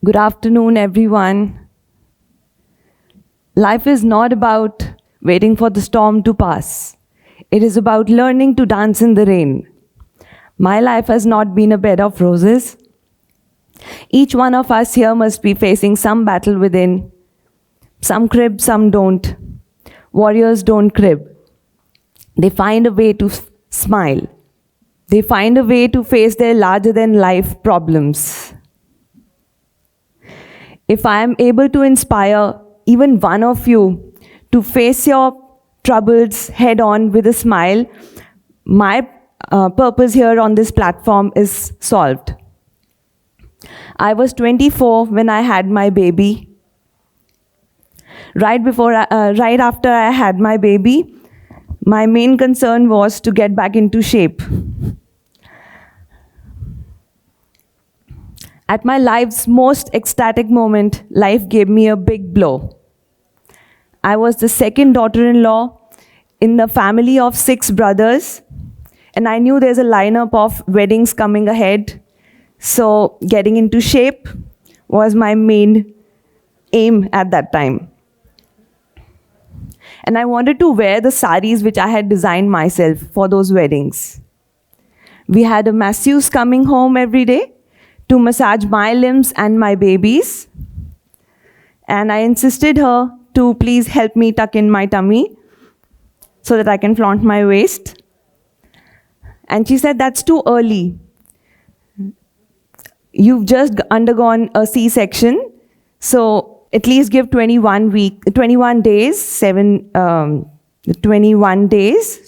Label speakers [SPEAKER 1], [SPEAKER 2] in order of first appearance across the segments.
[SPEAKER 1] Good afternoon, everyone. Life is not about waiting for the storm to pass. It is about learning to dance in the rain. My life has not been a bed of roses. Each one of us here must be facing some battle within. Some crib, some don't. Warriors don't crib. They find a way to smile. They find a way to face their larger-than-life problems. If I am able to inspire even one of you to face your troubles head-on with a smile, my purpose here on this platform is solved. I was 24 when I had my baby. Right after I had my baby, my main concern was to get back into shape. At my life's most ecstatic moment, life gave me a big blow. I was the second daughter-in-law in the family of 6 brothers, and I knew there's a lineup of weddings coming ahead, so getting into shape was my main aim at that time. And I wanted to wear the saris which I had designed myself for those weddings. We had a masseuse coming home every day to massage my limbs and my baby's. And I insisted her to please help me tuck in my tummy so that I can flaunt my waist. And she said, "That's too early. You've just undergone a C-section, so at least give 21 days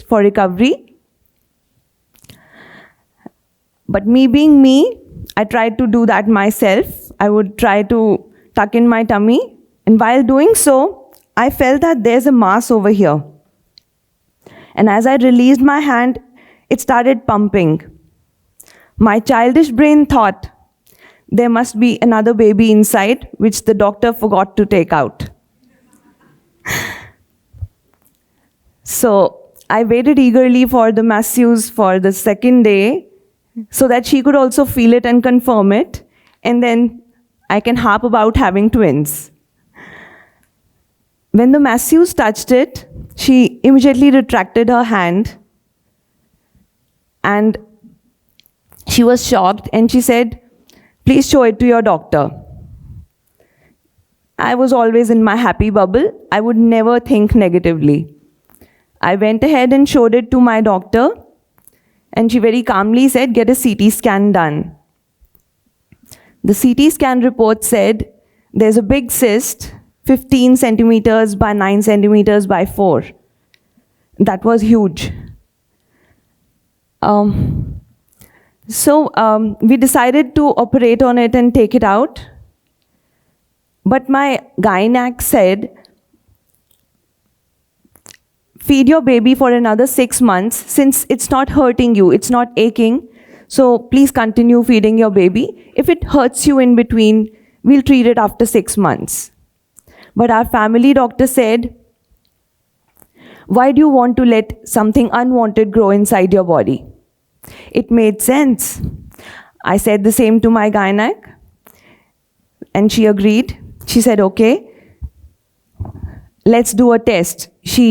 [SPEAKER 1] for recovery." But me being me, I tried to do that myself. I would try to tuck in my tummy, and while doing so, I felt that there's a mass over here. And as I released my hand, it started pumping. My childish brain thought, there must be another baby inside, which the doctor forgot to take out. So I waited eagerly for the masseuse for the second day, so that she could also feel it and confirm it, and then I can harp about having twins. When the masseuse touched it, she immediately retracted her hand, and she was shocked, and she said, "Please show it to your doctor." I was always in my happy bubble. I would never think negatively. I went ahead and showed it to my doctor, and she very calmly said, "Get a CT scan done." The CT scan report said, there's a big cyst, 15 centimeters by 9 centimeters by 4. That was huge. So we decided to operate on it and take it out. But my gynac said, "Feed your baby for another 6 months, since it's not hurting you, it's not aching, so please continue feeding your baby. If it hurts you in between, we'll treat it after 6 months. But our family doctor said, "Why do you want to let something unwanted grow inside your body?" It made sense. I said the same to my gynac, and she agreed. She said, "Okay, let's do a test." She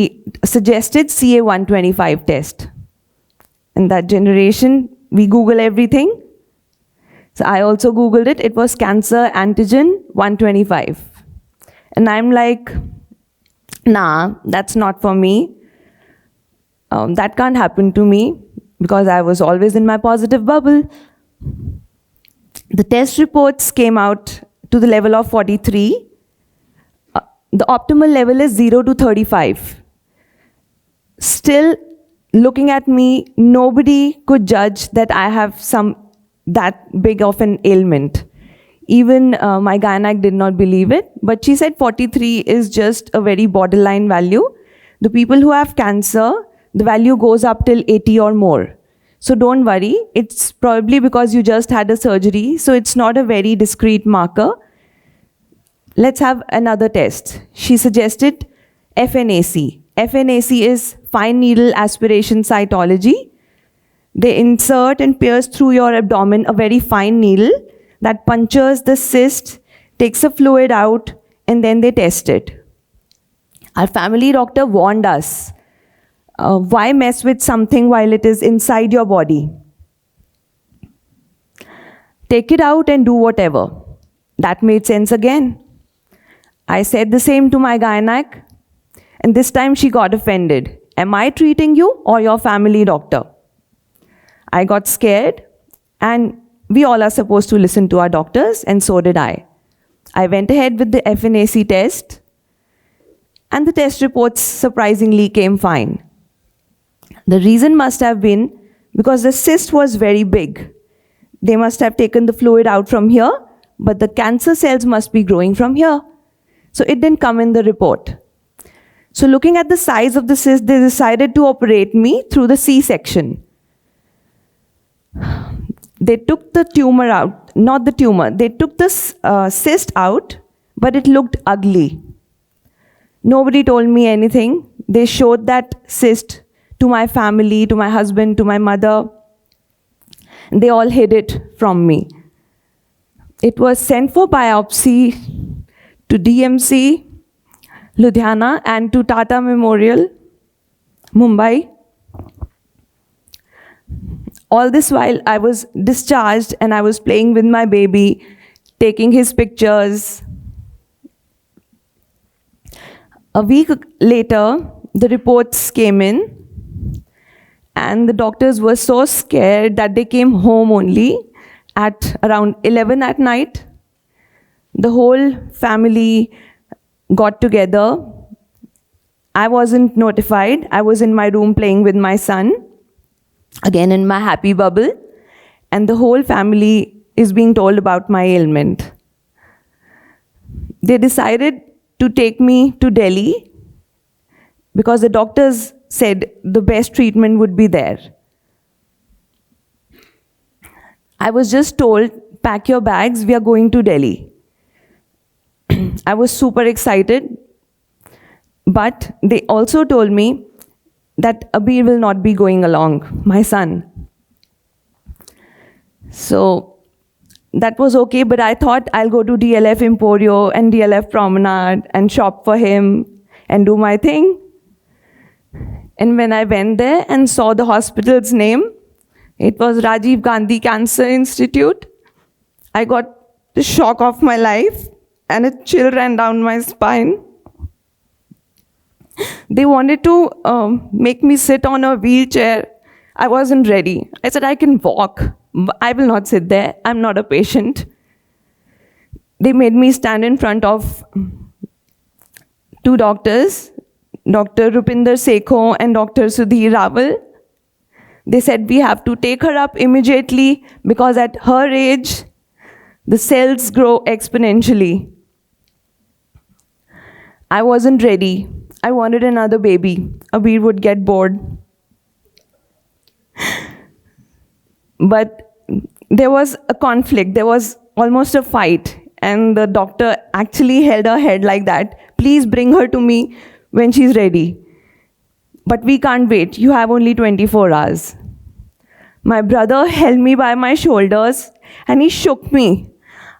[SPEAKER 1] suggested CA-125 test. In that generation, we Google everything. So I also Googled it. It was cancer antigen 125. And I'm like, nah, that's not for me. That can't happen to me, because I was always in my positive bubble. The test reports came out to the level of 43. The optimal level is 0 to 35. Still, looking at me, nobody could judge that I have that big of an ailment. Even my gynac did not believe it, but she said 43 is just a very borderline value. The people who have cancer, the value goes up till 80 or more. So don't worry, it's probably because you just had a surgery, so it's not a very discrete marker. Let's have another test. She suggested FNAC. FNAC is fine needle aspiration cytology. They insert and pierce through your abdomen a very fine needle that punctures the cyst takes a fluid out, and then they test it. Our family doctor warned us, why mess with something while it is inside your body? Take it out and do whatever. That made sense again. I said the same to my gynec, and this time she got offended. Am I treating you or your family doctor? I got scared, and we all are supposed to listen to our doctors, and so did I. I went ahead with the FNAC test, and the test reports surprisingly came fine. The reason must have been because the cyst was very big. They must have taken the fluid out from here, but the cancer cells must be growing from here. So it didn't come in the report. So looking at the size of the cyst, they decided to operate me through the C-section. They took the tumor out, not the tumor, they took the cyst out, but it looked ugly. Nobody told me anything. They showed that cyst to my family, to my husband, to my mother. They all hid it from me. It was sent for biopsy to DMC, Ludhiana, and to Tata Memorial, Mumbai. All this while I was discharged and I was playing with my baby, taking his pictures. A week later, the reports came in, and the doctors were so scared that they came home only at around 11 at night. The whole family got together. I wasn't notified. I was in my room playing with my son, again in my happy bubble, and the whole family is being told about my ailment. They decided to take me to Delhi because the doctors said the best treatment would be there. I was just told, pack your bags, we are going to Delhi. I was super excited, but they also told me that Abir will not be going along, my son. So that was okay, but I thought I'll go to DLF Emporio and DLF Promenade and shop for him and do my thing. And when I went there and saw the hospital's name, it was Rajiv Gandhi Cancer Institute, I got the shock of my life and a chill ran down my spine. They wanted to make me sit on a wheelchair. I wasn't ready. I said, I can walk. I will not sit there. I'm not a patient. They made me stand in front of two doctors, Dr. Rupinder Sekho and Dr. Sudhir Raval. They said, we have to take her up immediately because at her age, the cells grow exponentially. I wasn't ready. I wanted another baby. Abir would get bored. But there was a conflict. There was almost a fight. And the doctor actually held her head like that. Please bring her to me when she's ready. But we can't wait. You have only 24 hours. My brother held me by my shoulders and he shook me.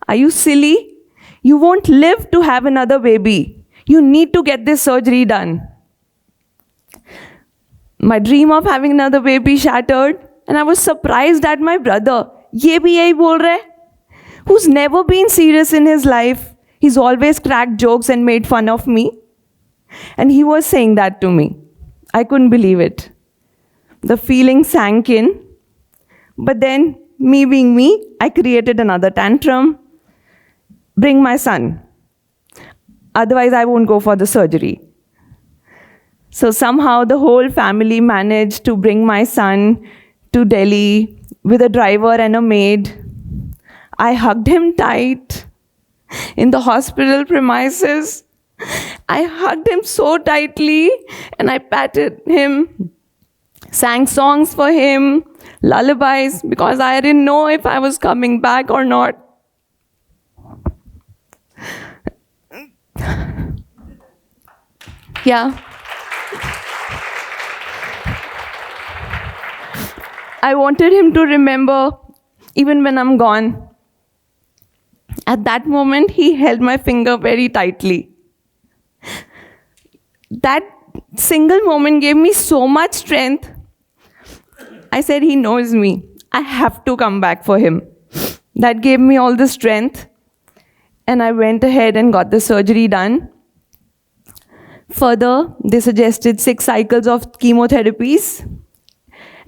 [SPEAKER 1] Are you silly? You won't live to have another baby. You need to get this surgery done. My dream of having another baby shattered, and I was surprised at my brother. Ye bhi yahi bol rahe? Who's never been serious in his life. He's always cracked jokes and made fun of me. And he was saying that to me. I couldn't believe it. The feeling sank in. But then, me being me, I created another tantrum. Bring my son. Otherwise, I won't go for the surgery. So somehow the whole family managed to bring my son to Delhi with a driver and a maid. I hugged him tight in the hospital premises. I hugged him so tightly and I patted him, sang songs for him, lullabies, because I didn't know if I was coming back or not. Yeah. I wanted him to remember even when I'm gone. At that moment, he held my finger very tightly. That single moment gave me so much strength. I said, he knows me. I have to come back for him. That gave me all the strength. And I went ahead and got the surgery done. Further, they suggested 6 cycles of chemotherapies.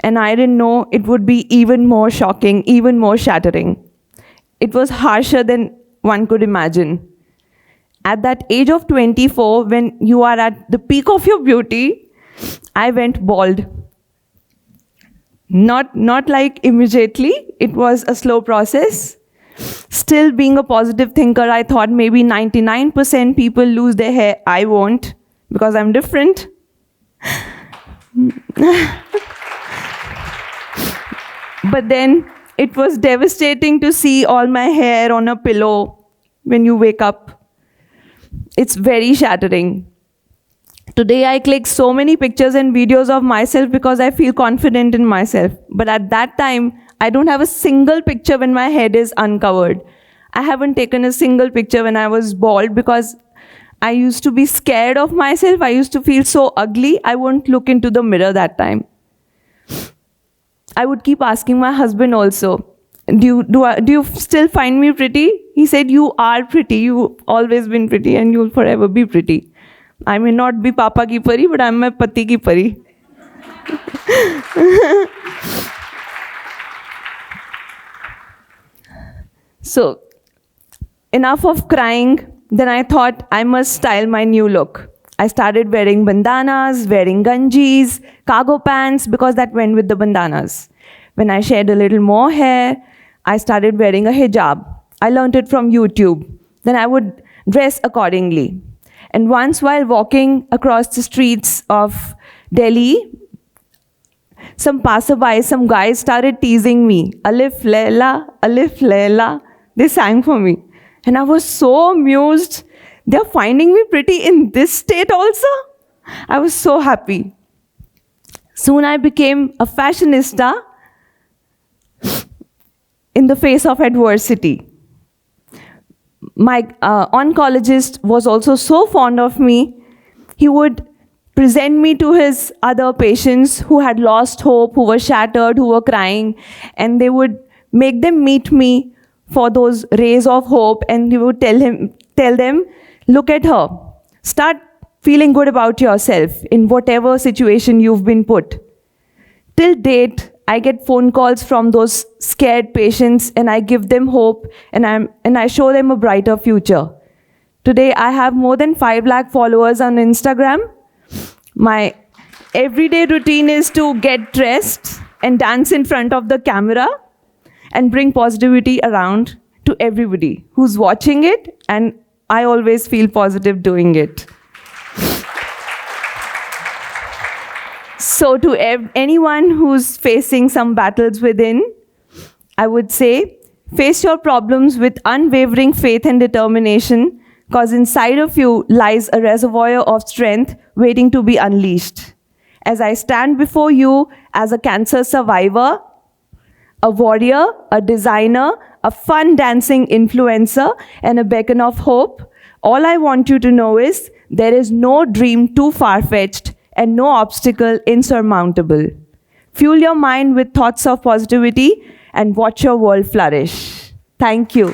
[SPEAKER 1] And I didn't know it would be even more shocking, even more shattering. It was harsher than one could imagine. At that age of 24, when you are at the peak of your beauty, I went bald. Not like immediately, it was a slow process. Still being a positive thinker, I thought maybe 99% people lose their hair. I won't, because I'm different. But then it was devastating to see all my hair on a pillow when you wake up. It's very shattering. Today I click so many pictures and videos of myself because I feel confident in myself. But at that time, I don't have a single picture when my head is uncovered. I haven't taken a single picture when I was bald because I used to be scared of myself. I used to feel so ugly. I wouldn't look into the mirror that time. I would keep asking my husband also, do you still find me pretty? He said, you are pretty. You've always been pretty and you'll forever be pretty. I may not be Papa ki pari, but I'm my Pati ki pari. So, enough of crying. Then I thought I must style my new look. I started wearing bandanas, wearing ganjis, cargo pants, because that went with the bandanas. When I shed a little more hair, I started wearing a hijab. I learned it from YouTube. Then I would dress accordingly. And once while walking across the streets of Delhi, some passerby, some guys started teasing me. Alif Layla, they sang for me. And I was so amused. They're finding me pretty in this state also? I was so happy. Soon I became a fashionista in the face of adversity. My oncologist was also so fond of me. He would present me to his other patients who had lost hope, who were shattered, who were crying, and they would make them meet me for those rays of hope, and he would tell them, look at her. Start feeling good about yourself in whatever situation you've been put. Till date, I get phone calls from those scared patients and I give them hope and I show them a brighter future. Today, I have more than 5 lakh followers on Instagram. My everyday routine is to get dressed and dance in front of the camera and bring positivity around to everybody who's watching it, and I always feel positive doing it. So to anyone who's facing some battles within, I would say, face your problems with unwavering faith and determination, because inside of you lies a reservoir of strength waiting to be unleashed. As I stand before you as a cancer survivor, a warrior, a designer, a fun dancing influencer, and a beacon of hope, all I want you to know is there is no dream too far-fetched and no obstacle insurmountable. Fuel your mind with thoughts of positivity and watch your world flourish. Thank you.